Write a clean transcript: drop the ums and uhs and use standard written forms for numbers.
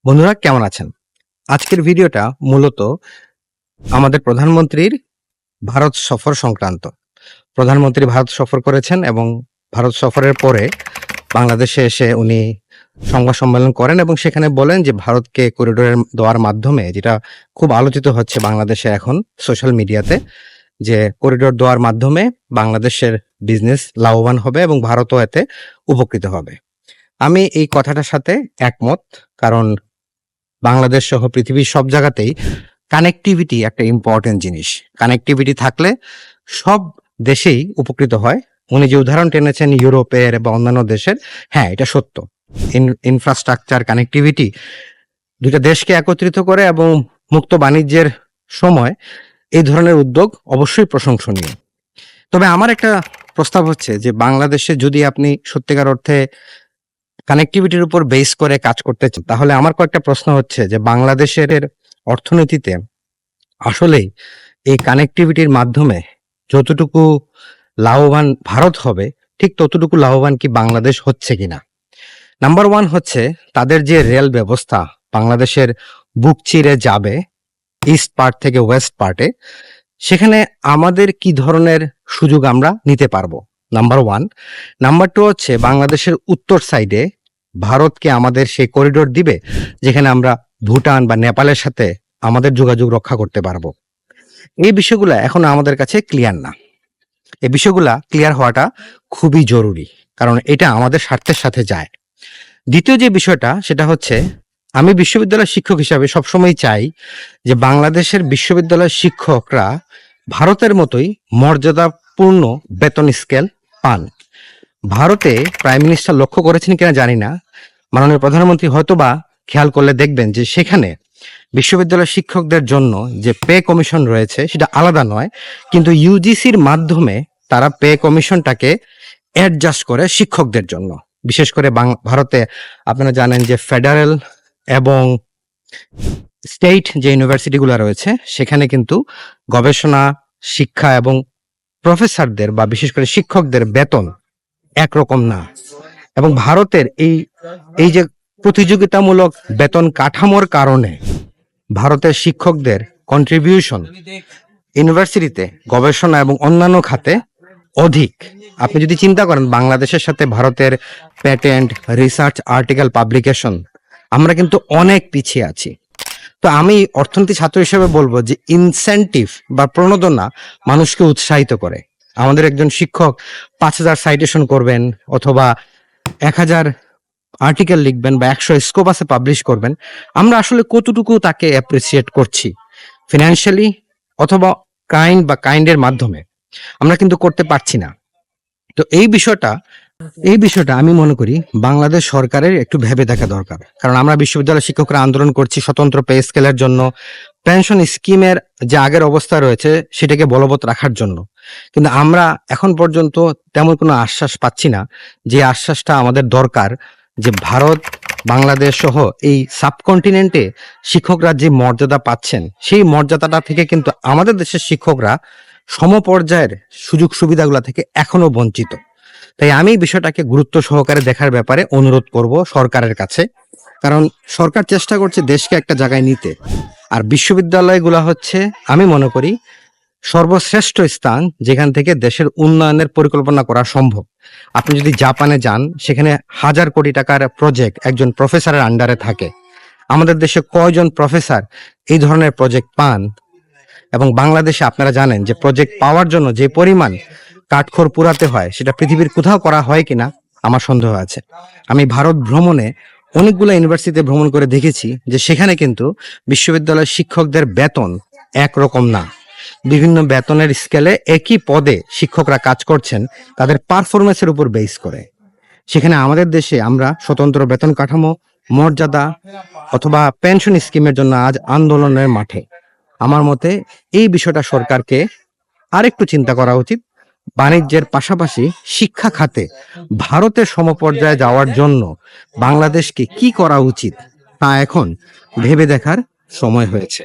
বন্ধুরা কেমন আছেন? আজকের ভিডিওটা মূলত আমাদের প্রধানমন্ত্রীর ভারত সফর সংক্রান্ত। প্রধানমন্ত্রী ভারত সফর করেছেন এবং ভারত সফরের পরে বাংলাদেশে এসে উনি সংবাদ সম্মেলন করেন এবং সেখানে বলেন যে ভারতকে করিডোর দেওয়ার মাধ্যমে, যেটা খুব আলোচিত হচ্ছে বাংলাদেশে এখন সোশ্যাল মিডিয়াতে, যে করিডোর দেওয়ার মাধ্যমে বাংলাদেশের বিজনেস লাভবান হবে এবং ভারতও এতে উপকৃত হবে। আমি এই কথাটার সাথে একমত, কারণ বাংলাদেশ সহ পৃথিবীর সব জায়গাতেই কানেক্টিভিটি একটা ইম্পর্টেন্ট জিনিস। কানেক্টিভিটি থাকলে সব দেশেই উপকৃত হয়। উনি যে উদাহরণ টেনেছেন ইউরোপের বা অন্যান্য দেশের, হ্যাঁ এটা সত্য। ইনফ্রাস্ট্রাকচার, কানেক্টিভিটি দুইটা দেশকে একত্রিত করে এবং মুক্ত বাণিজ্যের সময় এই ধরনের উদ্যোগ অবশ্যই প্রশংসনীয়। তবে আমার একটা প্রস্তাব হচ্ছে যে বাংলাদেশে যদি আপনি সত্যিকার অর্থে কানেক্টিভিটির উপর বেস করে কাজ করতে চান, তাহলে আমার কয়েকটা প্রশ্ন হচ্ছে যে বাংলাদেশের অর্থনীতিতে আসলেই এই কানেক্টিভিটির মাধ্যমে যতটুকু লাভবান ভারত হবে, ঠিক ততটুকু লাভবান কি বাংলাদেশ হচ্ছে কিনা। নাম্বার ওয়ান হচ্ছে তাদের যে রেল ব্যবস্থা বাংলাদেশের বুক চিরে যাবে ইস্ট পার্ট থেকে ওয়েস্ট পার্টে, সেখানে আমাদের কি ধরনের সুযোগ আমরা নিতে পারবো, নাম্বার ওয়ান। নাম্বার টু হচ্ছে বাংলাদেশের উত্তর সাইডে ভারতকে আমাদের সেই করিডোর দিবে যেখানে আমরা ভুটান বা নেপালের সাথে আমাদের যোগাযোগ রক্ষা করতে পারবো। এই বিষয়গুলো এখন আমাদের কাছে ক্লিয়ার না। এই বিষয়গুলা ক্লিয়ার হওয়াটা খুবই জরুরি, কারণ এটা আমাদের স্বার্থের সাথে যায়। দ্বিতীয় যে বিষয়টা, সেটা হচ্ছে আমি বিশ্ববিদ্যালয়ের শিক্ষক হিসাবে সবসময় চাই যে বাংলাদেশের বিশ্ববিদ্যালয়ের শিক্ষকরা ভারতের মতোই মর্যাদাপূর্ণ বেতন স্কেল পান। ভারতে প্রাইম মিনিস্টার লক্ষ্য করেছেন কিনা জানি না, মাননীয় প্রধানমন্ত্রী হয়তোবা খেয়াল করলে দেখবেন যে সেখানে বিশ্ববিদ্যালয়ের শিক্ষকদের জন্য যে পে কমিশন রয়েছে সেটা আলাদা নয়, কিন্তু ইউজিসির মাধ্যমে তারা পে কমিশনটাকে অ্যাডজাস্ট করে শিক্ষকদের জন্য। বিশেষ করে ভারতে আপনারা জানেন যে ফেডারেল এবং স্টেট যে ইউনিভার্সিটিগুলো রয়েছে সেখানে কিন্তু গবেষণা, শিক্ষা এবং প্রফেসরদের বা বিশেষ করে শিক্ষকদের বেতন একরকম না। এবং ভারতের এই যে প্রতিযোগিতামূলক বেতন কাঠামোর কারণে ভারতের শিক্ষকদের কন্ট্রিবিউশন ইউনিভার্সিটিতে গবেষণা এবং অন্যান্য খাতে অধিক। আপনি যদি চিন্তা করেন বাংলাদেশের সাথে ভারতের প্যাটেন্ট, রিসার্চ, আর্টিকেল পাবলিকেশন, আমরা কিন্তু অনেক পিছিয়ে আছি। তো আমি অর্থনীতি ছাত্র হিসেবে বলবো যে ইনসেন্টিভ বা প্রণোদনা মানুষকে উৎসাহিত করে। আমাদের একজন শিক্ষক 5,000 সাইটেশন করবেন অথবা 1,000 আর্টিকেল লিখবেন বা 100 স্কোপাসে পাবলিশ করবেন, আমরা আসলে কতটুকু তাকে অ্যাপ্রিসিয়েট করছি ফিনান্সিয়ালি অথবা কাইন্ডের মাধ্যমে, আমরা কিন্তু করতে পারছি না। তো এই বিষয়টা আমি মনে করি বাংলাদেশ সরকারের একটু ভেবে দেখা দরকার। কারণ আমরা বিশ্ববিদ্যালয় শিক্ষকরা আন্দোলন করছি স্বতন্ত্র পে স্কেলের জন্য, পেনশন স্কিমের যে আগের অবস্থা রয়েছে সেটাকে বলবৎ রাখার জন্য, কিন্তু আমরা এখন পর্যন্ত তেমন কোনো আশ্বাস পাচ্ছি না যে আশ্বাসটা আমাদের দরকার, যে ভারত, বাংলাদেশ সহ এই সাবকন্টিনেন্টে শিক্ষকরা যে মর্যাদা পাচ্ছেন সেই মর্যাদাটা থেকে কিন্তু আমাদের দেশের শিক্ষকরা সমপর্যায়ের সুযোগ সুবিধাগুলো থেকে এখনো বঞ্চিত। তাই আমি বিষয়টাকে গুরুত্ব সহকারে দেখার ব্যাপারে অনুরোধ করব সরকারের কাছে। কারণ সরকার চেষ্টা করছে দেশকে একটা জায়গায় নিতে, আর বিশ্ববিদ্যালয়গুলো হচ্ছে আমি মনে করি সর্বশ্রেষ্ঠ স্থান যেখান থেকে দেশের উন্নয়নের পরিকল্পনা করা সম্ভব। আপনি যদি জাপানে যান, সেখানে 1,000 কোটি টাকার প্রজেক্ট একজন প্রফেসরের আন্ডারে থাকে। আমাদের দেশে কয়জন প্রফেসর এই ধরনের প্রজেক্ট পান? এবং বাংলাদেশে আপনারা জানেন যে প্রজেক্ট পাওয়ার জন্য যে পরিমাণ কাঠখড় পুরাতে হয় সেটা পৃথিবীর কোথাও করা হয় কিনা আমার সন্দেহ আছে। আমি ভারত ভ্রমণে অনেকগুলো ইউনিভার্সিটিতে ভ্রমণ করে দেখেছি যে সেখানে কিন্তু বিশ্ববিদ্যালয়ের শিক্ষকদের বেতন একরকম না। বিভিন্ন বেতনের স্কেলে একই পদে শিক্ষকরা কাজ করছেন তাদের পারফরমেন্সের উপর বেস করে। সেখানে আমাদের দেশে আমরা স্বতন্ত্র বেতন কাঠামো, মর্যাদা অথবা পেনশন স্কিমের জন্য আজ আন্দোলনের মাঠে। আমার মতে এই বিষয়টা সরকারকে আরেকটু চিন্তা করা উচিত। বাণিজ্যের পাশাপাশি শিক্ষা খাতে ভারতের সমপর্যায়ে যাওয়ার জন্য বাংলাদেশকে কি করা উচিত তা এখন ভেবে দেখার সময় হয়েছে।